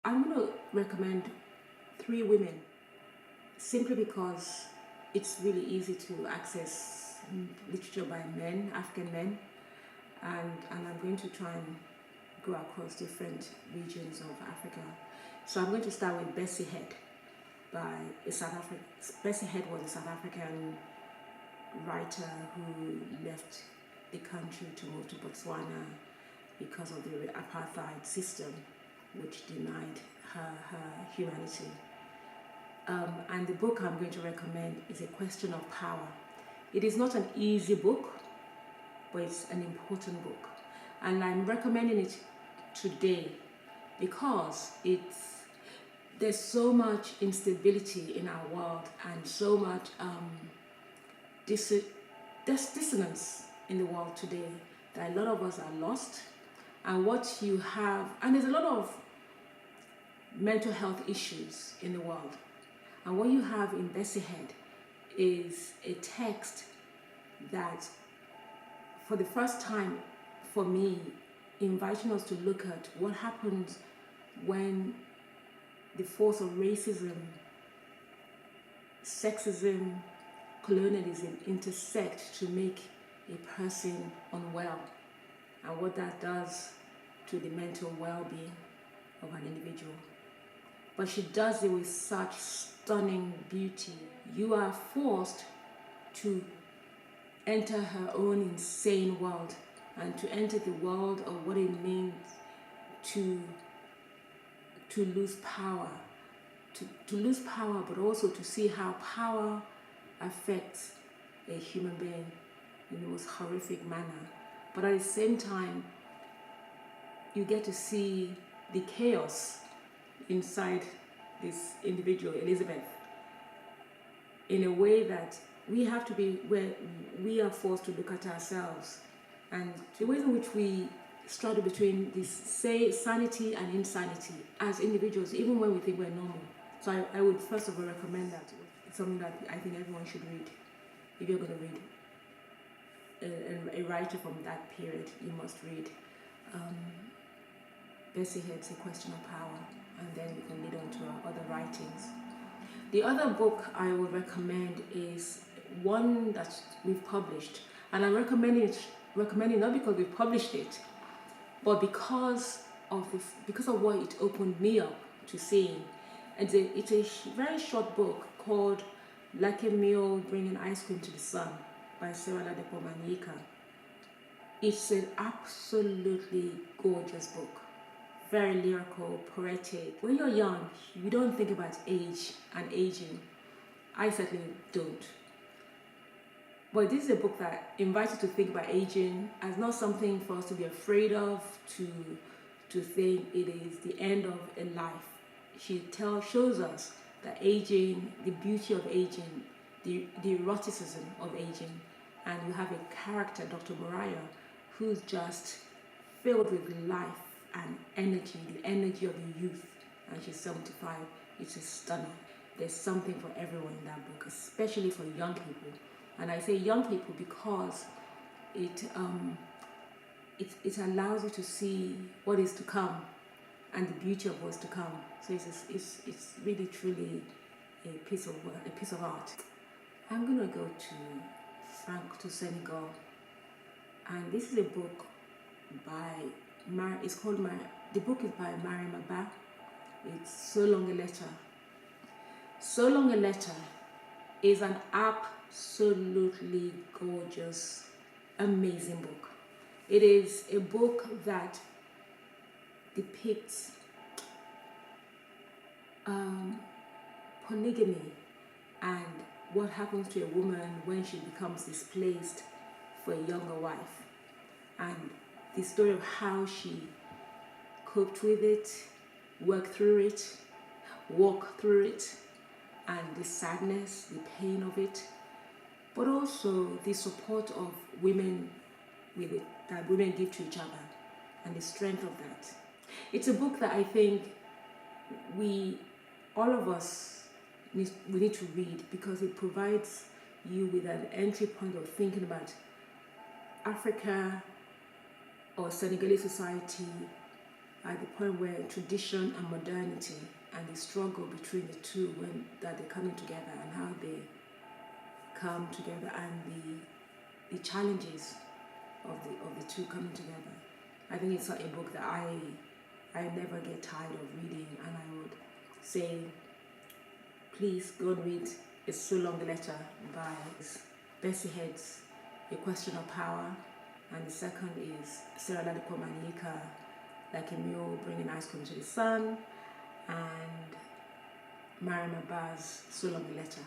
I'm going to recommend 3 women simply because it's really easy to access literature by men, African men, and I'm going to try and go across different regions of Africa. So I'm going to start with Bessie Head by a South African. Bessie Head was a South African writer who left the country to move to Botswana because of the apartheid system, which denied her humanity. And the book I'm going to recommend is A Question of Power. It is not an easy book, but it's an important book. And I'm recommending it today because there's so much instability in our world and so much dissonance in the world today that a lot of us are lost. And what you have, and there's a lot of mental health issues in the world. And what you have in Bessie Head is a text that, for the first time for me, inviting us to look at what happens when the force of racism, sexism, colonialism intersect to make a person unwell, and what that does to the mental well-being of an individual. But she does it with such stunning beauty. You are forced to enter her own insane world and to enter the world of what it means to lose power, to lose power, but also to see how power affects a human being in the most horrific manner. But at the same time, you get to see the chaos inside this individual, Elizabeth, in a way that we have to be, where we are forced to look at ourselves and the ways in which we struggle between this, say, sanity and insanity as individuals, even when we think we're normal. So I would first of all recommend that. It's something that I think everyone should read. If you're going to read a writer from that period, you must read Bessie Head's A Question of Power, and then you can lead on to our other writings. The other book I would recommend is one that we've published, and I'm recommending not because we've published it, but because of what it opened me up to seeing. It's a very short book called Like a Meal Bringing Ice Cream to the Sun by Sarah Ladepo Manyika. It's an absolutely gorgeous book, very lyrical, poetic. When you're young, you don't think about age and aging. I certainly don't. But this is a book that invites you to think about aging as not something for us to be afraid of, to think it is the end of a life. She shows us that aging, the beauty of aging, the eroticism of aging, and you have a character, Dr. Mariah, who's just filled with life and energy, the energy of the youth, and she's 75. It's stunning. There's something for everyone in that book, especially for young people. And I say young people because it allows you to see what is to come and the beauty of what's to come. So it's really truly a piece of work, a piece of art. I'm gonna go to Senegal, and this is a book by the book is by Mariam Abba. It's So Long a Letter. So Long a Letter is an absolutely gorgeous, amazing book. It is a book that depicts polygamy and what happens to a woman when she becomes displaced for a younger wife, and the story of how she coped with it, worked through it, walked through it, and the sadness, the pain of it, but also the support of women with it, that women give to each other, and the strength of that. It's a book that I think all of us, we need to read because it provides you with an entry point of thinking about Africa or Senegalese society at the point where tradition and modernity and the struggle between the two, when that they're coming together, and how they come together, and the challenges of the two coming together. I think it's a book that I never get tired of reading, and I would say, please go and read It's So Long, the Letter by Bessie Heads, A Question of Power, and the second is Sarah Ladikwa Manyika, Like a Mule Bringing Ice Cream to the Sun, and Mariam Abbas, So Long, the Letter.